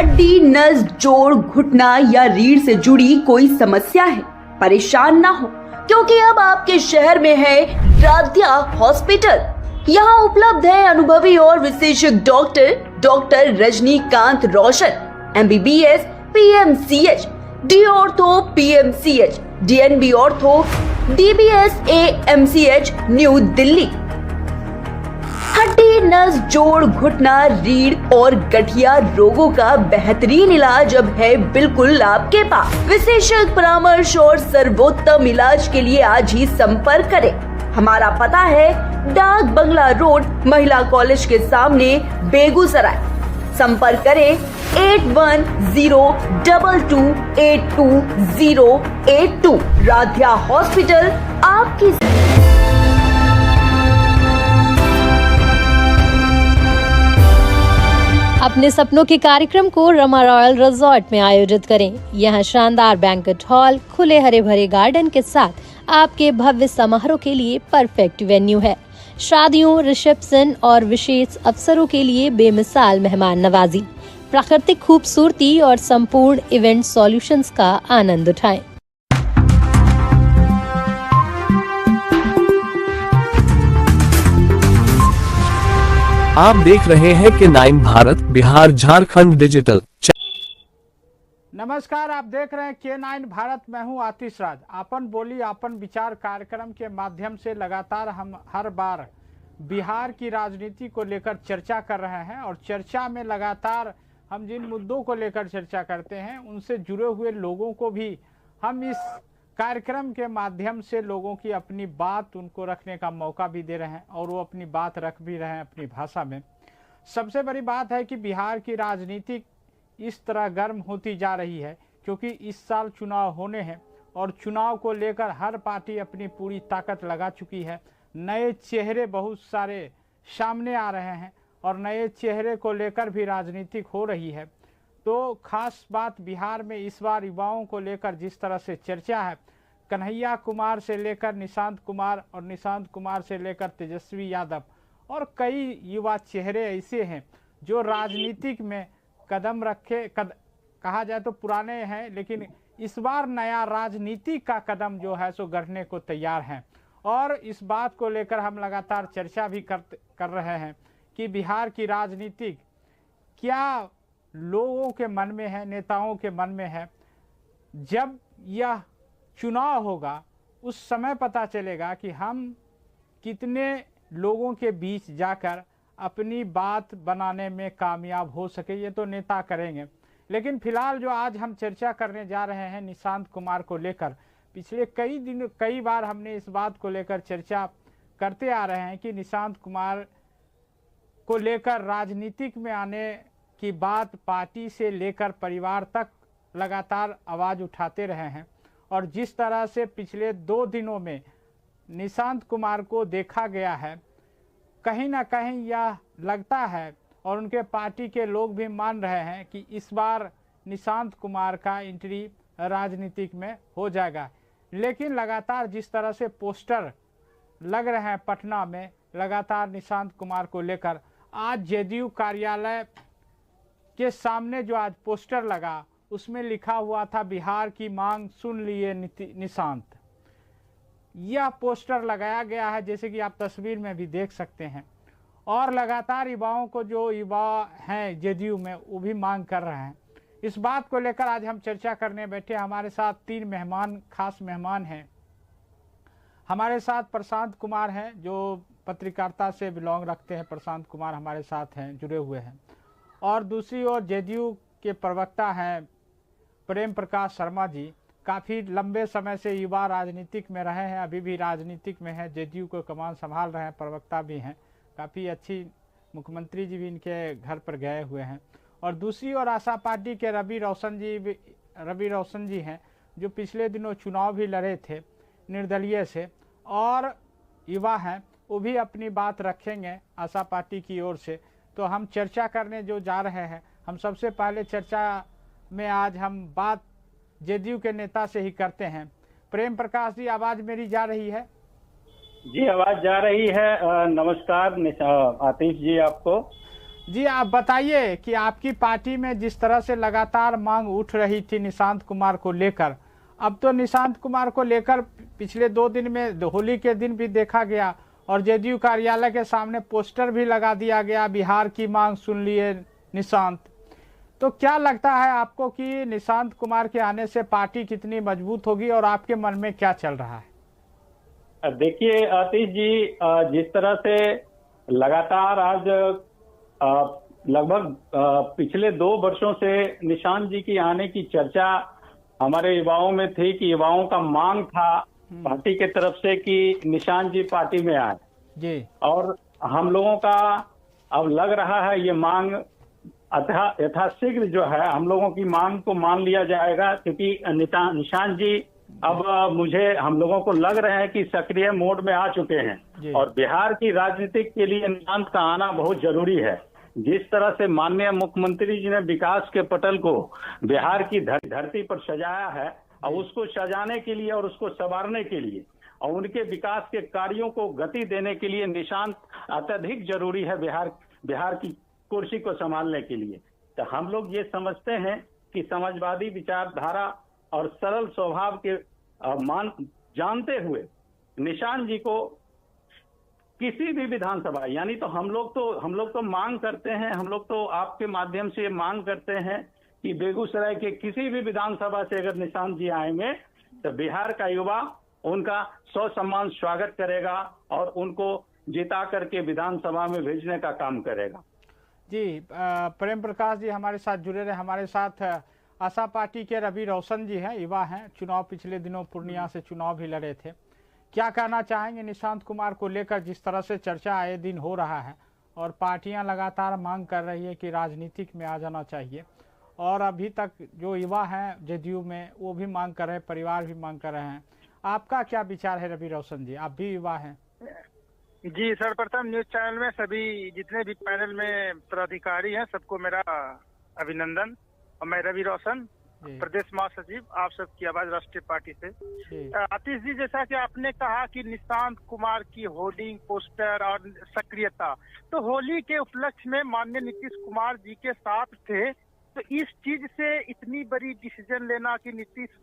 हड्डी, नस, जोड़, घुटना या रीढ़ से जुड़ी कोई समस्या है, परेशान ना हो, क्योंकि अब आपके शहर में है राध्या हॉस्पिटल। यहाँ उपलब्ध है अनुभवी और विशेषज्ञ डॉक्टर रजनीकांत रोशन, MBBS, PMCH, D ortho PMCH, DNB ortho, DBS AMCH, new Delhi. हड्डी, नस, जोड़, घुटना, रीढ़ और गठिया रोगों का बेहतरीन इलाज अब है बिल्कुल आपके पास। विशेषज्ञ परामर्श और सर्वोत्तम इलाज के लिए आज ही संपर्क करें। हमारा पता है डाक बंगला रोड, महिला कॉलेज के सामने, बेगूसराय। संपर्क करें 8102282082। राध्या हॉस्पिटल आपकी। अपने सपनों के कार्यक्रम को रमा रॉयल रिजॉर्ट में आयोजित करें। यहाँ शानदार बैंक्वेट हॉल, खुले हरे भरे गार्डन के साथ आपके भव्य समारोह के लिए परफेक्ट वेन्यू है। शादियों, रिसेप्शन और विशेष अवसरों के लिए बेमिसाल मेहमान नवाजी, प्राकृतिक खूबसूरती और संपूर्ण इवेंट सॉल्यूशंस का आनंद उठाएं। आप देख रहे हैं कि 9 भारत बिहार झारखंड डिजिटल। नमस्कार, आप देख रहे हैं K9 भारत। मैं हूं आतिश राज। आपन बोली आपन विचार कार्यक्रम के माध्यम से लगातार हम हर बार बिहार की राजनीति को लेकर चर्चा कर रहे हैं और चर्चा में लगातार हम जिन मुद्दों को लेकर चर्चा करते हैं उनसे जुड़े हुए लोगों को भी हम इस कार्यक्रम के माध्यम से लोगों की अपनी बात उनको रखने का मौका भी दे रहे हैं और वो अपनी बात रख भी रहे हैं अपनी भाषा में। सबसे बड़ी बात है कि बिहार की राजनीति इस तरह गर्म होती जा रही है क्योंकि इस साल चुनाव होने हैं और चुनाव को लेकर हर पार्टी अपनी पूरी ताकत लगा चुकी है। नए चेहरे बहुत सारे सामने आ रहे हैं और नए चेहरे को लेकर भी राजनीतिक हो रही है। तो खास बात बिहार में इस बार युवाओं को लेकर जिस तरह से चर्चा है, कन्हैया कुमार से लेकर निशांत कुमार और निशांत कुमार से लेकर तेजस्वी यादव और कई युवा चेहरे ऐसे हैं जो राजनीतिक में कदम रखे कहा जाए तो पुराने हैं, लेकिन इस बार नया राजनीति का कदम जो है सो गढ़ने को तैयार हैं। और इस बात को लेकर हम लगातार चर्चा भी कर रहे हैं कि बिहार की राजनीति क्या लोगों के मन में है, नेताओं के मन में है। जब यह चुनाव होगा उस समय पता चलेगा कि हम कितने लोगों के बीच जाकर अपनी बात बनाने में कामयाब हो सके। ये तो नेता करेंगे, लेकिन फिलहाल जो आज हम चर्चा करने जा रहे हैं निशांत कुमार को लेकर, पिछले कई बार हमने इस बात को लेकर चर्चा करते आ रहे हैं कि निशांत कुमार को लेकर राजनीतिक में आने की बात पार्टी से लेकर परिवार तक लगातार आवाज़ उठाते रहे हैं। और जिस तरह से पिछले 2 दिनों में निशांत कुमार को देखा गया है, कहीं ना कहीं यह लगता है और उनके पार्टी के लोग भी मान रहे हैं कि इस बार निशांत कुमार का एंट्री राजनीतिक में हो जाएगा। लेकिन लगातार जिस तरह से पोस्टर लग रहे हैं पटना में लगातार निशांत कुमार को लेकर, आज JDU कार्यालय के सामने जो आज पोस्टर लगा उसमें लिखा हुआ था बिहार की मांग सुन लिए निशांत। यह पोस्टर लगाया गया है जैसे कि आप तस्वीर में भी देख सकते हैं। और लगातार युवाओं को, जो युवा हैं JDU में, वो भी मांग कर रहे हैं। इस बात को लेकर आज हम चर्चा करने बैठे। हमारे साथ 3 खास मेहमान हैं। हमारे साथ प्रशांत कुमार हैं जो पत्रकारिता से बिलोंग रखते हैं। प्रशांत कुमार हमारे साथ हैं, जुड़े हुए हैं। और दूसरी ओर JDU के प्रवक्ता हैं प्रेम प्रकाश शर्मा जी, काफ़ी लंबे समय से युवा राजनीतिक में रहे हैं, अभी भी राजनीतिक में हैं, JDU को कमान संभाल रहे हैं, प्रवक्ता भी हैं। काफ़ी अच्छी, मुख्यमंत्री जी भी इनके घर पर गए हुए हैं। और दूसरी ओर आशा पार्टी के रवि रोशन जी हैं जो पिछले दिनों चुनाव भी लड़े थे निर्दलीय से और युवा हैं, वो भी अपनी बात रखेंगे आशा पार्टी की ओर से। तो हम चर्चा करने जो जा रहे हैं, हम सबसे पहले चर्चा में आज हम बात JDU के नेता से ही करते हैं। प्रेम प्रकाश जी, आवाज़ मेरी जा रही है? जी, आवाज़ जा रही है। नमस्कार आतिश जी आपको। जी आप बताइए कि आपकी पार्टी में जिस तरह से लगातार मांग उठ रही थी निशांत कुमार को लेकर, अब तो निशांत कुमार को लेकर पिछले 2 दिन में होली के दिन भी देखा गया और जेडीयू कार्यालय के सामने पोस्टर भी लगा दिया गया, बिहार की मांग सुन लिए निशांत। तो क्या लगता है आपको कि निशांत कुमार के आने से पार्टी कितनी मजबूत होगी और आपके मन में क्या चल रहा है? देखिए आतिश जी, जिस तरह से लगातार आज लगभग पिछले 2 वर्षों से निशांत जी की आने की चर्चा हमारे युवाओं में थी कि युवाओं का मांग था पार्टी के तरफ से कि निशांत जी पार्टी में आए जी, और हम लोगों का अब लग रहा है ये मांग यथाशीघ्र जो है हम लोगों की मांग को मान लिया जाएगा, क्योंकि निशांत जी अब हम लोगों को लग रहे हैं कि सक्रिय मोड में आ चुके हैं और बिहार की राजनीति के लिए निशांत का आना बहुत जरूरी है। जिस तरह से माननीय मुख्यमंत्री जी ने विकास के पटल को बिहार की धरती पर सजाया है और उसको सजाने के लिए और उसको संवारने के लिए और उनके विकास के कार्यों को गति देने के लिए निशांत अत्यधिक जरूरी है बिहार की कुर्सी को संभालने के लिए। तो हम लोग ये समझते हैं कि समाजवादी विचारधारा और सरल स्वभाव के जानते हुए निशांत जी को किसी भी विधानसभा, यानी तो हम लोग तो मांग करते हैं, हम लोग तो आपके माध्यम से मांग करते हैं कि बेगूसराय के किसी भी विधानसभा से अगर निशांत जी आएंगे तो बिहार का युवा उनका ससम्मान स्वागत करेगा और उनको जिता करके विधानसभा में भेजने का काम करेगा। जी प्रेम प्रकाश जी हमारे साथ जुड़े रहे। हमारे साथ आशा पार्टी के रवि रोशन जी हैं, युवा हैं, चुनाव पिछले दिनों पूर्णिया से चुनाव भी लड़े थे। क्या कहना चाहेंगे निशांत कुमार को लेकर, जिस तरह से चर्चा आए दिन हो रहा है और पार्टियां लगातार मांग कर रही है कि राजनीतिक में आ जाना चाहिए और अभी तक जो युवा हैं जेडीयू में वो भी मांग कर रहे हैं, परिवार भी मांग कर रहे हैं, आपका क्या विचार है रवि रोशन जी? आप भी युवा हैं। जी सर्वप्रथम न्यूज चैनल में सभी जितने भी पैनल में पदाधिकारी हैं सबको मेरा अभिनंदन। और मैं रवि रोशन, प्रदेश महासचिव, आप सबकी आवाज राष्ट्रीय पार्टी से। आतिश जी, जैसा कि आपने कहा कि निशांत कुमार की होर्डिंग, पोस्टर और सक्रियता, तो होली के उपलक्ष्य में माननीय नीतीश कुमार जी के साथ थे, तो इस चीज से इतनी बड़ी डिसीजन लेना कि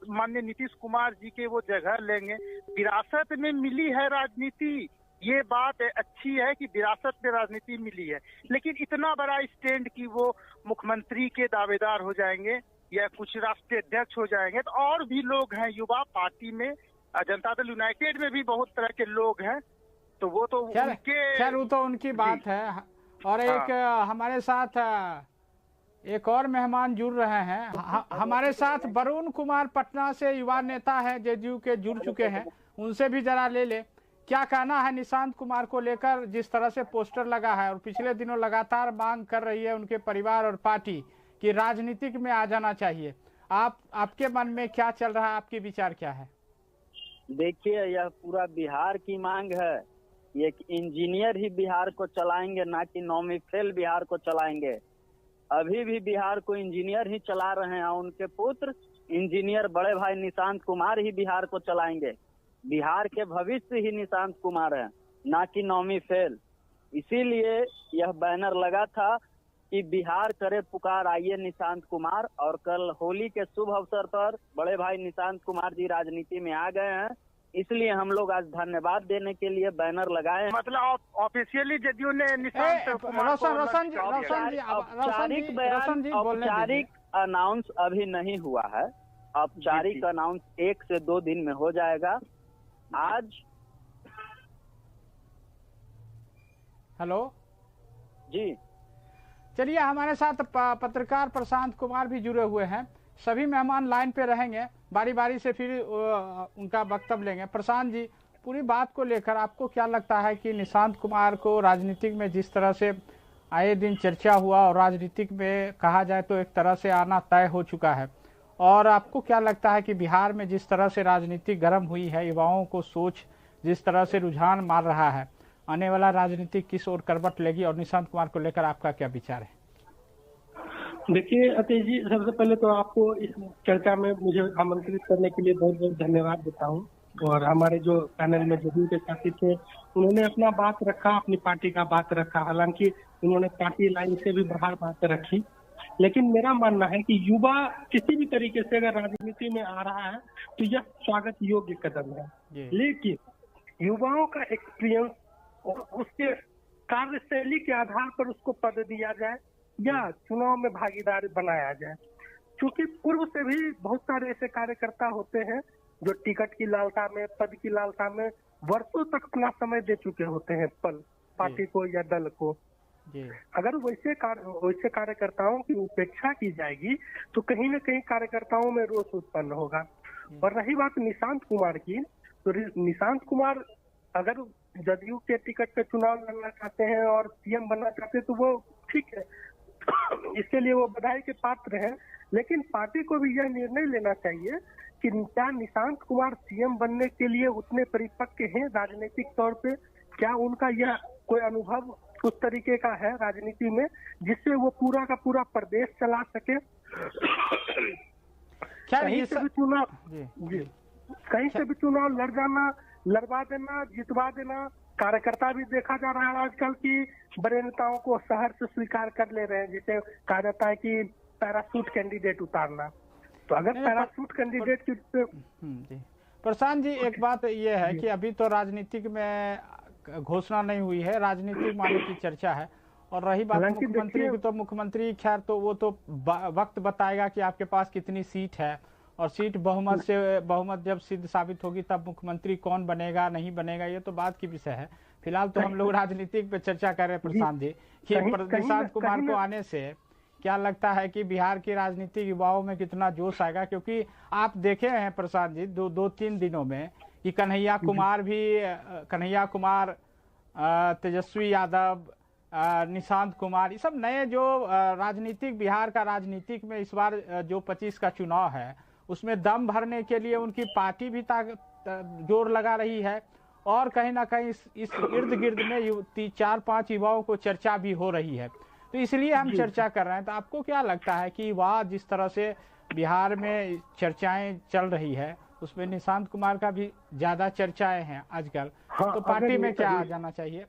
माननीय नीतीश कुमार जी के वो जगह लेंगे, विरासत में मिली है राजनीति, ये बात अच्छी है कि विरासत में राजनीति मिली है, लेकिन इतना बड़ा स्टैंड कि वो मुख्यमंत्री के दावेदार हो जाएंगे या कुछ राष्ट्रीय अध्यक्ष हो जाएंगे, तो और भी लोग हैं युवा पार्टी में, जनता दल यूनाइटेड में भी बहुत तरह के लोग हैं, तो वो तो खैर वो तो उनकी बात है। और एक हमारे साथ एक और मेहमान जुड़ रहे हैं, हमारे साथ वरुण कुमार पटना से युवा नेता है, जेडीयू के जुड़ चुके हैं, उनसे भी जरा ले ले। क्या कहना है निशांत कुमार को लेकर, जिस तरह से पोस्टर लगा है और पिछले दिनों लगातार मांग कर रही है उनके परिवार और पार्टी कि राजनीतिक में आ जाना चाहिए, आपके मन में क्या चल रहा है, आपके विचार क्या है? देखिए, यह पूरा बिहार की मांग है। एक इंजीनियर ही बिहार को चलाएंगे, ना कि नौवीं फेल बिहार को चलाएंगे। अभी भी बिहार को इंजीनियर ही चला रहे हैं, उनके पुत्र इंजीनियर बड़े भाई निशांत कुमार ही बिहार को चलाएंगे। बिहार के भविष्य ही निशांत कुमार है, ना कि नौवीं फेल। इसीलिए यह बैनर लगा था कि बिहार करे पुकार, आइए निशांत कुमार। और कल होली के शुभ अवसर पर बड़े भाई निशांत कुमार जी राजनीति में आ गए हैं, इसलिए हम लोग आज धन्यवाद देने के लिए बैनर लगाए। मतलब ऑफिशियली जेडीयू ने निशांत कुमार को औपचारिक अनाउंस अभी नहीं हुआ है, औपचारिक अनाउंस 1 से 2 दिन में हो जाएगा। आज हेलो जी, चलिए हमारे साथ पत्रकार प्रशांत कुमार भी जुड़े हुए हैं। सभी मेहमान लाइन पे रहेंगे, बारी बारी से फिर उनका वक्तव्य लेंगे। प्रशांत जी, पूरी बात को लेकर आपको क्या लगता है कि निशांत कुमार को राजनीतिक में जिस तरह से आए दिन चर्चा हुआ और राजनीतिक में कहा जाए तो एक तरह से आना तय हो चुका है, और आपको क्या लगता है कि बिहार में जिस तरह से राजनीति गर्म हुई है, युवाओं को सोच जिस तरह से रुझान मार रहा है, आने वाला राजनीति किस ओर करवट लेगी, और निशांत कुमार को लेकर आपका क्या विचार है? देखिए अतीश जी, सबसे पहले तो आपको इस चर्चा में मुझे आमंत्रित करने के लिए बहुत बहुत धन्यवाद देता हूँ। और हमारे जो पैनल में जदयू के साथी थे उन्होंने अपना बात रखा, अपनी पार्टी का बात रखा। हालांकि उन्होंने पार्टी लाइन से भी बाहर बात रखी, लेकिन मेरा मानना है कि युवा किसी भी तरीके से अगर राजनीति में आ रहा है तो यह स्वागत योग्य कदम है। लेकिन युवाओं का एक्सपीरियंस और उसके कार्यशैली के आधार पर उसको पद दिया जाए या चुनाव में भागीदार बनाया जाए, क्योंकि पूर्व से भी बहुत सारे ऐसे कार्यकर्ता होते हैं जो टिकट की लालसा में, पद की लालसा में वर्षों तक अपना समय दे चुके होते हैं पार्टी को या दल को। अगर वैसे कार्यकर्ताओं की उपेक्षा की जाएगी तो कहीं न कहीं कार्यकर्ताओं में रोष उत्पन्न होगा। और रही बात निशांत कुमार की, तो निशांत कुमार अगर जदयू के टिकट पे चुनाव लड़ना चाहते हैं और सीएम बनना चाहते हैं तो वो ठीक है, इसके लिए वो बधाई के पात्र हैं। लेकिन पार्टी को भी यह निर्णय लेना चाहिए कि क्या निशांत कुमार सीएम बनने के लिए उतने परिपक्व हैं राजनीतिक तौर पे, क्या उनका यह कोई अनुभव उस तरीके का है राजनीति में जिससे वो पूरा का पूरा प्रदेश चला सके। कहीं से भी चुनाव लड़वा देना, जितवा देना। कार्यकर्ता भी देखा जा रहा है आजकल की बड़े नेताओं को शहर से स्वीकार कर ले रहे हैं, जिसे कहा जाता है कि पैराशूट कैंडिडेट उतारना। तो अगर पैराशूट कैंडिडेट की प्रशांत जी, एक बात ये है कि अभी तो राजनीतिक में घोषणा नहीं हुई है, राजनीतिक मामले की चर्चा है। और रही बात मुख्यमंत्री की, तो मुख्यमंत्री खैर तो वो तो वक्त बताएगा कि आपके पास कितनी सीट है, और सीट बहुमत जब सिद्ध साबित होगी तब मुख्यमंत्री कौन बनेगा नहीं बनेगा ये तो बात की विषय है। फिलहाल तो हम लोग राजनीतिक पे चर्चा कर रहे हैं प्रशांत जी कि निशांत कुमार को आने से क्या लगता है कि बिहार की राजनीतिक युवाओं में कितना जोश आएगा, क्योंकि आप देखे हैं प्रशांत जी दो तीन दिनों में कि कन्हैया कुमार, तेजस्वी यादव, निशांत कुमार, ये सब नए जो राजनीतिक बिहार का राजनीतिक में इस बार जो 25 का चुनाव है उसमें दम भरने के लिए उनकी पार्टी भी जोर लगा रही है। और कहीं ना कहीं इस इर्द गिर्द में 4-5 युवाओं को चर्चा भी हो रही है, तो इसलिए हम चर्चा कर रहे हैं। तो आपको क्या लगता है कि युवा जिस तरह से बिहार में चर्चाएं चल रही है उसमें निशांत कुमार का भी ज्यादा चर्चाएं हैं आजकल, तो पार्टी में क्या आ जाना चाहिए?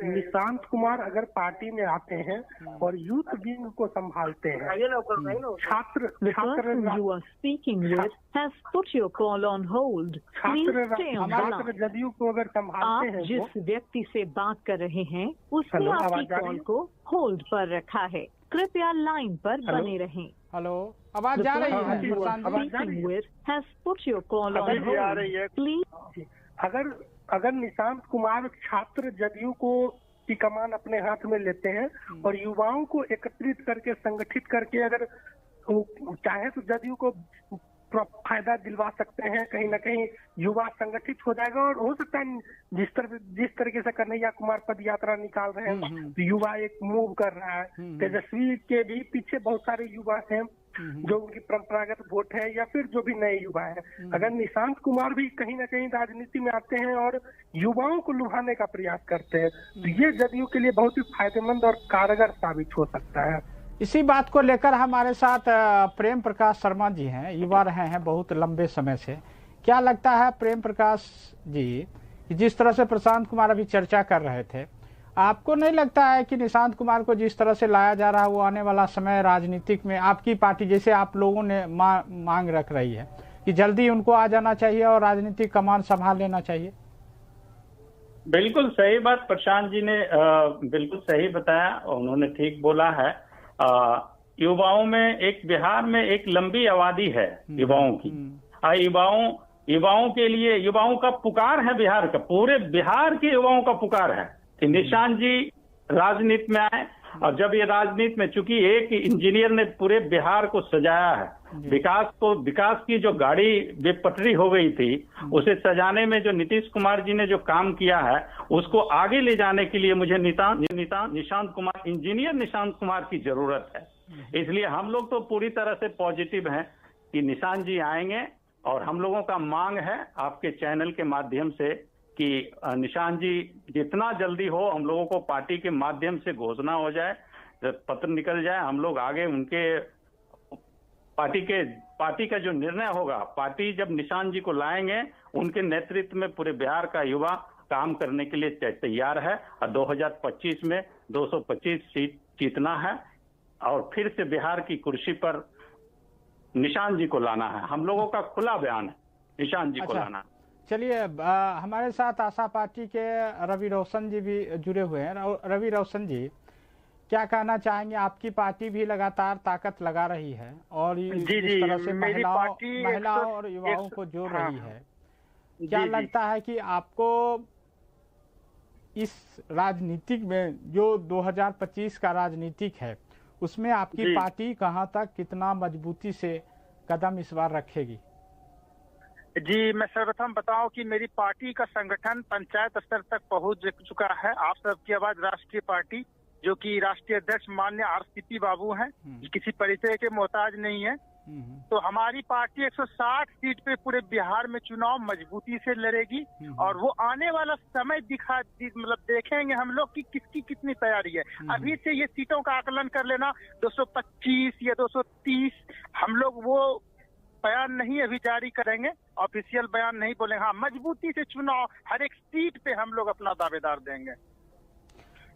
निशांत कुमार अगर पार्टी में आते हैं और यूथ विंग को संभालते हैं, छात्र जदयू को अगर संभालते हैं, जिस व्यक्ति से बात कर रहे हैं उसने आपकी कॉल को होल्ड पर रखा है, कृपया लाइन पर बने रहें। हेलो, आवाज जा रही है? प्लीज। अगर निशांत कुमार छात्र जदयू को की कमान अपने हाथ में लेते हैं और युवाओं को एकत्रित करके संगठित करके अगर चाहे तो जदयू को फायदा दिलवा सकते हैं, कहीं ना कहीं युवा संगठित हो जाएगा। और हो सकता है जिस तरीके से कन्हैया कुमार पद यात्रा निकाल रहे हैं तो युवा एक मूव कर रहा है। तेजस्वी के भी पीछे बहुत सारे युवा हैं जो उनकी परंपरागत वोट है या फिर जो भी नए युवा है। अगर निशांत कुमार भी कहीं ना कहीं राजनीति में आते हैं और युवाओं को लुभाने का प्रयास करते हैं तो ये जदयू के लिए बहुत ही फायदेमंद और कारगर साबित हो सकता है। इसी बात को लेकर हमारे साथ प्रेम प्रकाश शर्मा जी हैं, युवा रहे हैं बहुत लंबे समय से। क्या लगता है प्रेम प्रकाश जी, जिस तरह से प्रशांत कुमार अभी चर्चा कर रहे थे, आपको नहीं लगता है कि निशांत कुमार को जिस तरह से लाया जा रहा है वो आने वाला समय राजनीतिक में आपकी पार्टी जैसे आप लोगों ने मांग रख रही है कि जल्दी उनको आ जाना चाहिए और राजनीतिक कमान संभाल लेना चाहिए? बिल्कुल सही बात प्रशांत जी ने बिल्कुल सही बताया, उन्होंने ठीक बोला है। युवाओं में बिहार में एक लंबी आबादी है युवाओं की। युवाओं के लिए युवाओं का पुकार है, बिहार का, पूरे बिहार के युवाओं का पुकार है कि निशांत जी राजनीति में आए। और जब ये राजनीति में, चूंकि एक इंजीनियर ने पूरे बिहार को सजाया है, विकास की जो गाड़ी बेपटरी हो गई थी उसे सजाने में जो नीतीश कुमार जी ने जो काम किया है उसको आगे ले जाने के लिए मुझे निशांत कुमार, इंजीनियर निशांत कुमार की जरूरत है। इसलिए हम लोग तो पूरी तरह से पॉजिटिव हैं कि निशांत जी आएंगे। और हम लोगों का मांग है आपके चैनल के माध्यम से कि निशांत जी जितना जल्दी हो हम लोगों को पार्टी के माध्यम से घोषणा हो जाए, पत्र निकल जाए, हम लोग आगे उनके पार्टी का जो निर्णय होगा, पार्टी जब निशांत जी को लाएंगे, उनके नेतृत्व में पूरे बिहार का युवा काम करने के लिए तैयार है और 2025 में 225 सीट जीतना है और फिर से बिहार की कुर्सी पर निशांत जी को लाना है। हम लोगों का खुला बयान है, निशांत जी को लाना। चलिए, हमारे साथ आशा पार्टी के रवि रोशन जी भी जुड़े हुए हैं। रवि रोशन जी, क्या कहना चाहेंगे? आपकी पार्टी भी लगातार ताकत लगा रही है और इस तरह से महिलाओं और युवाओं को जोड़ रही है। क्या लगता है कि आपको इस राजनीतिक में, जो 2025 का राजनीतिक है, उसमें आपकी पार्टी कहां तक, कितना मजबूती से कदम इस बार रखेगी? जी, मैं सर्वप्रथम बताऊं कि मेरी पार्टी का संगठन पंचायत स्तर तक पहुंच चुका है। आप सबकी आवाज राष्ट्रीय पार्टी, जो कि राष्ट्रीय अध्यक्ष माननीय RCP बाबू हैं, किसी परिचय के मोहताज नहीं है। तो हमारी पार्टी 160 सीट पे पूरे बिहार में चुनाव मजबूती से लड़ेगी और वो आने वाला समय मतलब देखेंगे हम लोग कि किसकी कितनी तैयारी है। अभी से ये सीटों का आकलन कर लेना, 225 या 230, हम लोग वो बयान नहीं अभी जारी करेंगे, ऑफिशियल बयान नहीं बोलेंगे। हाँ, मजबूती से चुनाव हर एक सीट पे हम लोग अपना दावेदार देंगे।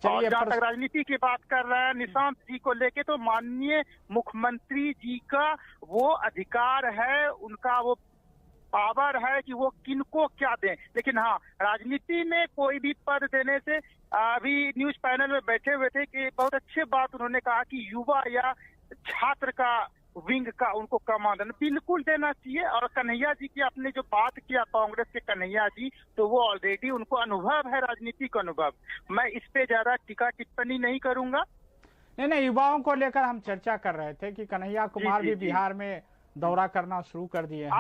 और जहाँ तक राजनीति की बात कर रहे हैं निशांत जी को लेके, तो माननीय मुख्यमंत्री जी का वो अधिकार है, उनका वो पावर है कि वो किनको क्या दें। लेकिन हाँ, राजनीति में कोई भी पद देने से, अभी न्यूज पैनल में बैठे हुए थे कि बहुत अच्छी बात उन्होंने कहा कि युवा या छात्र का विंग का उनको कमांड बिल्कुल देना चाहिए। और कन्हैया जी की आपने जो बात किया, कांग्रेस के कन्हैया जी, तो वो ऑलरेडी उनको अनुभव है, राजनीतिक अनुभव। मैं इस पे ज्यादा टीका टिप्पणी नहीं करूंगा। नहीं, युवाओं को लेकर हम चर्चा कर रहे थे कि कन्हैया कुमार भी बिहार में दौरा करना शुरू कर दिए हैं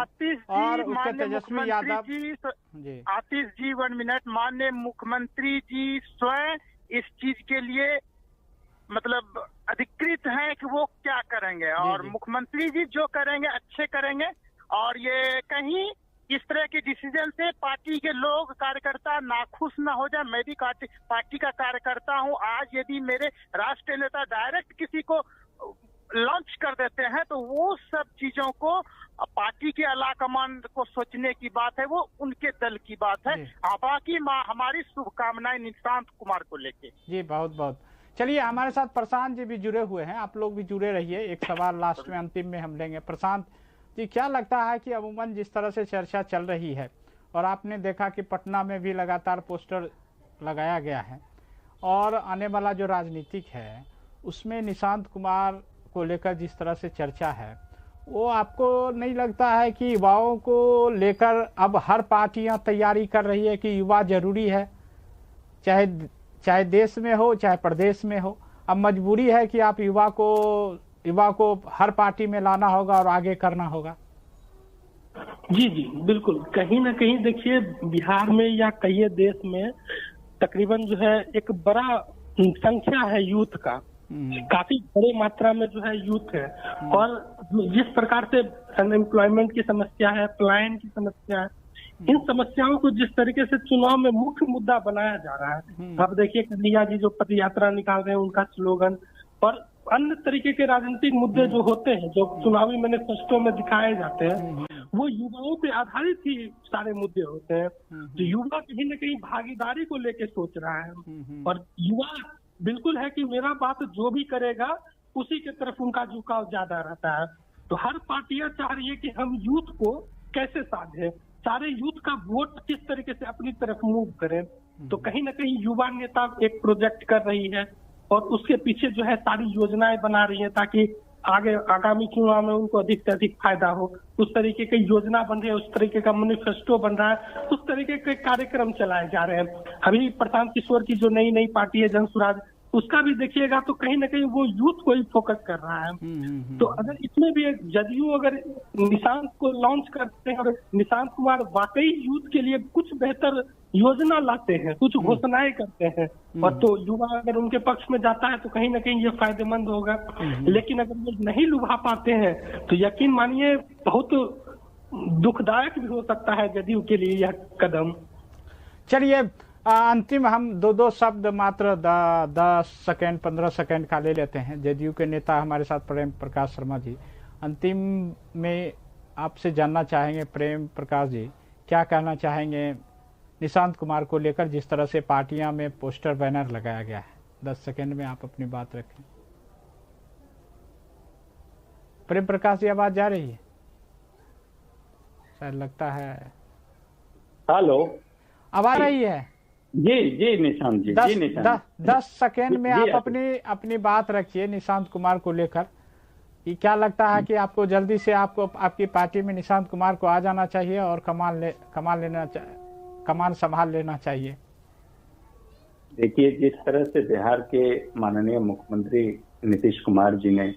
और उसके तेजस्वी यादव जी। आतिश जी 1 मिनट, माननीय मुख्यमंत्री जी स्वयं इस चीज के लिए मतलब अधिकृत हैं कि वो क्या करेंगे, और मुख्यमंत्री जी जो करेंगे अच्छे करेंगे। और ये कहीं इस तरह के डिसीजन से पार्टी के लोग, कार्यकर्ता नाखुश ना हो जाए। मैं भी पार्टी का कार्यकर्ता हूं। आज यदि मेरे राष्ट्रीय नेता डायरेक्ट किसी को लॉन्च कर देते हैं तो वो सब चीजों को पार्टी के आला कमान को सोचने की बात है, वो उनके दल की बात है। बाकी हमारी शुभकामनाएं निशांत कुमार को लेके। जी, बहुत बहुत। चलिए, हमारे साथ प्रशांत जी भी जुड़े हुए हैं, आप लोग भी जुड़े रहिए। एक सवाल लास्ट में, अंतिम में हम लेंगे। प्रशांत जी, क्या लगता है कि अमूमन जिस तरह से चर्चा चल रही है और आपने देखा कि पटना में भी लगातार पोस्टर लगाया गया है और आने वाला जो राजनीतिक है उसमें निशांत कुमार को लेकर जिस तरह से चर्चा है, वो आपको नहीं लगता है कि युवाओं को लेकर अब हर पार्टियां तैयारी कर रही है कि युवा जरूरी है, चाहे देश में हो चाहे प्रदेश में हो? अब मजबूरी है कि आप युवा को हर पार्टी में लाना होगा और आगे करना होगा। जी, बिल्कुल। कहीं ना कहीं देखिए, बिहार में या कई देश में तकरीबन जो है एक बड़ा संख्या है यूथ का, काफी बड़ी मात्रा में जो है यूथ है। और जिस प्रकार से अनएम्प्लॉयमेंट की समस्या है, पलायन की समस्या है, इन समस्याओं को जिस तरीके से चुनाव में मुख्य मुद्दा बनाया जा रहा है, अब देखिए कन्हैया जी जो पद यात्रा निकाल रहे हैं, उनका स्लोगन और अन्य तरीके के राजनीतिक मुद्दे जो होते हैं, जो चुनावी मैनिफेस्टो में दिखाए जाते हैं, वो युवाओं पे आधारित ही सारे मुद्दे होते हैं। तो युवा कहीं न कहीं भागीदारी को लेके सोच रहा है और युवा बिल्कुल है कि मेरा बात जो भी करेगा उसी के तरफ उनका झुकाव ज्यादा रहता है। तो हर पार्टियां चाह रही है कि हम यूथ को कैसे साधे, सारे यूथ का वोट किस तरीके से अपनी तरफ मूव करें। तो कहीं ना कहीं युवा नेता एक प्रोजेक्ट कर रही है और उसके पीछे जो है सारी योजनाएं बना रही है ताकि आगे आगामी चुनाव में उनको अधिक से अधिक फायदा हो। उस तरीके की योजना बन रही है, उस तरीके का मैनिफेस्टो बन रहा है, उस तरीके के कार्यक्रम चलाए जा रहे हैं। अभी प्रशांत किशोर की जो नई पार्टी है जनसुराज, उसका भी देखिएगा तो कहीं ना कहीं वो यूथ को ही फोकस कर रहा है। तो अगर इसमें भी एक जदयू अगर निशांत को लॉन्च करते हैं और निशांत कुमार वाकई यूथ के लिए कुछ बेहतर योजना लाते हैं, कुछ घोषणाएं करते हैं, और तो युवा अगर उनके पक्ष में जाता है तो कहीं ना कहीं ये फायदेमंद होगा। लेकिन अगर वो नहीं लुभा पाते हैं तो यकीन मानिए बहुत दुखदायक भी हो सकता है जदयू के लिए यह कदम। चलिए, अंतिम हम दो शब्द मात्र 10 सेकंड 15 सेकंड का ले लेते हैं। जदयू के नेता हमारे साथ प्रेम प्रकाश शर्मा जी, अंतिम में आपसे जानना चाहेंगे प्रेम प्रकाश जी, क्या कहना चाहेंगे निशांत कुमार को लेकर, जिस तरह से पार्टियां में पोस्टर बैनर लगाया गया है? 10 सेकंड में आप अपनी बात रखें। प्रेम प्रकाश जी आवाज जा रही है? शायद लगता है। हेलो, आवाज रही है? जी निशांत जी, 10 सेकेंड में आप अपनी बात रखिए निशांत कुमार को लेकर। कि क्या लगता है कि आपको जल्दी से आपकी पार्टी में निशांत कुमार को आ जाना चाहिए और कमान संभाल लेना चाहिए? देखिए, जिस तरह से बिहार के माननीय मुख्यमंत्री नीतीश कुमार जी ने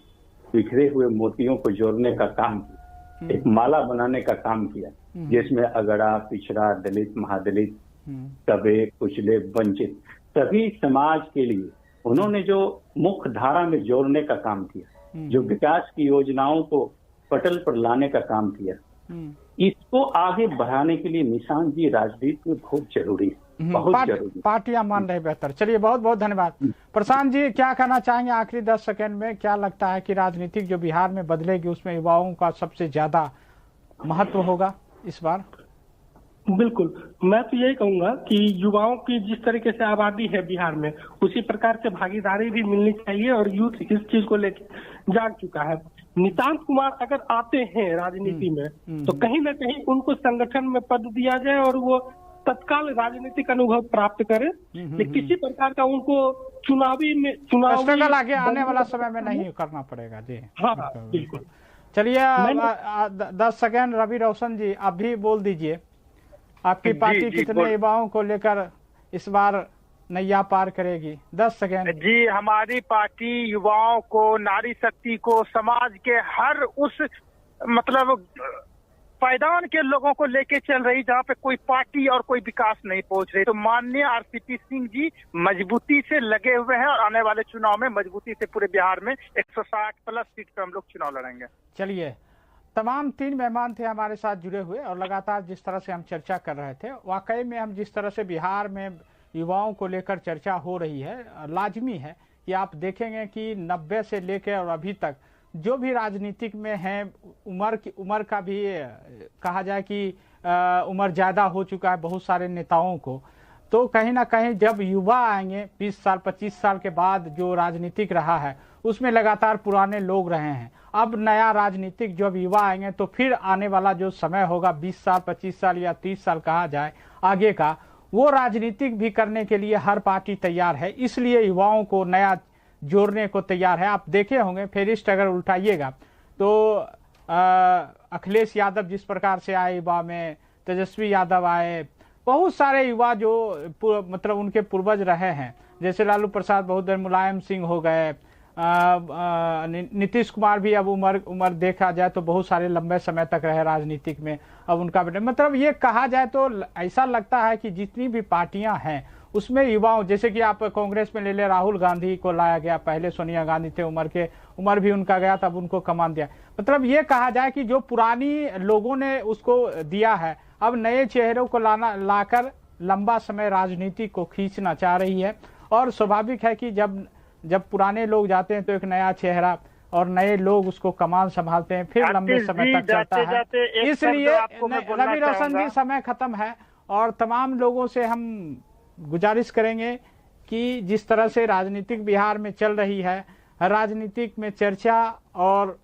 बिखरे हुए मोतियों को जोड़ने का काम किया, एक माला बनाने का काम किया, जिसमें अगड़ा, पिछड़ा, दलित, महादलित, दबे, कुचले, वंचित सभी समाज के लिए उन्होंने जो मुख्य धारा में जोड़ने का काम किया, जो विकास की योजनाओं को पटल पर लाने का काम किया, इसको आगे बढ़ाने के लिए निशांत जी राजनीति में बहुत जरूरी है, बहुत जरूरी। पार्टियां मान रहे बेहतर। चलिए, बहुत बहुत धन्यवाद। प्रशांत जी, क्या कहना चाहेंगे आखिरी 10 सेकंड में? क्या लगता है कि राजनीतिक जो बिहार में बदलेगी उसमें युवाओं का सबसे ज्यादा महत्व होगा इस बार? बिल्कुल, मैं तो यही कहूंगा कि युवाओं की जिस तरीके से आबादी है बिहार में, उसी प्रकार से भागीदारी भी मिलनी चाहिए और यूथ इस चीज को लेकर जाग चुका है। निशांत कुमार अगर आते हैं राजनीति में तो कहीं ना कहीं उनको संगठन में पद दिया जाए और वो तत्काल राजनीतिक अनुभव प्राप्त करें, लेकिन किसी प्रकार का उनको चुनावी आगे आने वाला समय में नहीं करना पड़ेगा जी। हाँ, बिल्कुल। चलिए, 10 सेकंड रवि रोशन जी, आप भी बोल दीजिए। आपकी पार्टी कितने युवाओं को लेकर इस बार नैया पार करेगी? 10 सेकेंड। जी, हमारी पार्टी युवाओं को, नारी शक्ति को, समाज के हर उस मतलब पायदान के लोगों को लेके चल रही जहाँ पे कोई पार्टी और कोई विकास नहीं पहुंच रही। तो माननीय आरसीपी सिंह जी मजबूती से लगे हुए हैं और आने वाले चुनाव में मजबूती से पूरे बिहार में 160 प्लस सीट पे हम लोग चुनाव लड़ेंगे। चलिए, तमाम 3 मेहमान थे हमारे साथ जुड़े हुए और लगातार जिस तरह से हम चर्चा कर रहे थे, वाकई में हम जिस तरह से बिहार में युवाओं को लेकर चर्चा हो रही है, लाजमी है कि आप देखेंगे कि 90 से लेकर और अभी तक जो भी राजनीतिक में है, उम्र का भी कहा जाए कि उम्र ज़्यादा हो चुका है बहुत सारे नेताओं को। तो कहीं ना कहीं जब युवा आएंगे 20 साल 25 साल के बाद, जो राजनीतिक रहा है उसमें लगातार पुराने लोग रहे हैं। अब नया राजनीतिक जब युवा आएंगे तो फिर आने वाला जो समय होगा 20 साल 25 साल या 30 साल कहा जाए आगे का, वो राजनीतिक भी करने के लिए हर पार्टी तैयार है। इसलिए युवाओं को नया जोड़ने को तैयार है। आप देखे होंगे, फेरिस्ट अगर उल्टाइएगा तो अखिलेश यादव जिस प्रकार से आए युवा में, तेजस्वी यादव आए, बहुत सारे युवा जो मतलब उनके पूर्वज रहे हैं, जैसे लालू प्रसाद बहुत देर, मुलायम सिंह हो गए, नीतीश कुमार भी अब उम्र देखा जाए तो बहुत सारे लंबे समय तक रहे राजनीतिक में। अब उनका मतलब ये कहा जाए तो ऐसा लगता है कि जितनी भी पार्टियां हैं उसमें युवाओं, जैसे कि आप कांग्रेस में ले ले, राहुल गांधी को लाया गया, पहले सोनिया गांधी थे, उम्र भी उनका गया, तब उनको कमान दिया। मतलब ये कहा जाए कि जो पुरानी लोगों ने उसको दिया है, अब नए चेहरों को लाकर लंबा समय राजनीति को खींचना चाह रही है। और स्वाभाविक है कि जब पुराने लोग जाते हैं तो एक नया चेहरा और नए लोग उसको कमान संभालते हैं, फिर लंबे समय तक चलता है। इसलिए रवि रोशन जी, समय खत्म है और तमाम लोगों से हम गुजारिश करेंगे कि जिस तरह से राजनीतिक बिहार में चल रही है, राजनीतिक में चर्चा और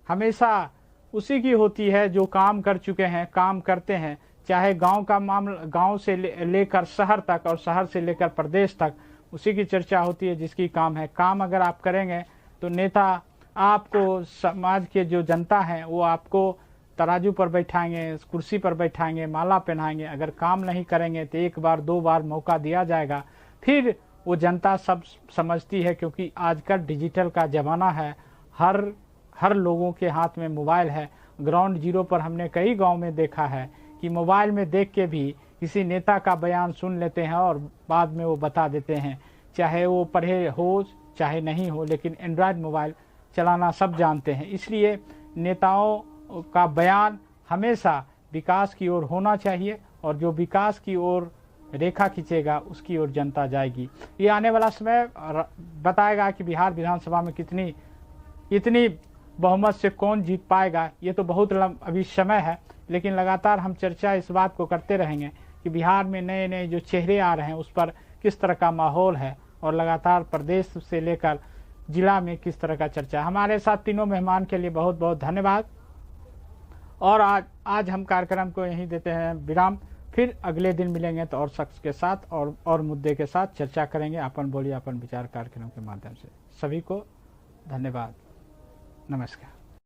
हमेशा उसी की होती है जो काम कर चुके हैं, काम करते हैं, चाहे गांव का मामला, गांव से लेकर शहर तक और शहर से लेकर प्रदेश तक, उसी की चर्चा होती है जिसकी काम है। काम अगर आप करेंगे तो नेता आपको, समाज के जो जनता है वो आपको तराजू पर बैठाएंगे, कुर्सी पर बैठाएंगे, माला पहनाएंगे। अगर काम नहीं करेंगे तो 1 बार 2 बार मौका दिया जाएगा, फिर वो जनता सब समझती है, क्योंकि आजकल डिजिटल का ज़माना है, हर लोगों के हाथ में मोबाइल है। ग्राउंड जीरो पर हमने कई गांव में देखा है कि मोबाइल में देख के भी किसी नेता का बयान सुन लेते हैं और बाद में वो बता देते हैं, चाहे वो पढ़े हो चाहे नहीं हो, लेकिन एंड्रॉयड मोबाइल चलाना सब जानते हैं। इसलिए नेताओं का बयान हमेशा विकास की ओर होना चाहिए और जो विकास की ओर रेखा खींचेगा उसकी ओर जनता जाएगी। ये आने वाला समय बताएगा कि बिहार विधानसभा में कितनी बहुमत से कौन जीत पाएगा ये तो बहुत अभी समय है, लेकिन लगातार हम चर्चा इस बात को करते रहेंगे कि बिहार में नए नए जो चेहरे आ रहे हैं उस पर किस तरह का माहौल है और लगातार प्रदेश से लेकर जिला में किस तरह का चर्चा। हमारे साथ तीनों मेहमान के लिए बहुत बहुत धन्यवाद और आज हम कार्यक्रम को यहीं देते हैं विराम। फिर अगले दिन मिलेंगे तो और शख्स के साथ और मुद्दे के साथ चर्चा करेंगे अपन बोलिए अपन विचार कार्यक्रम के माध्यम से। सभी को धन्यवाद, नमस्कार।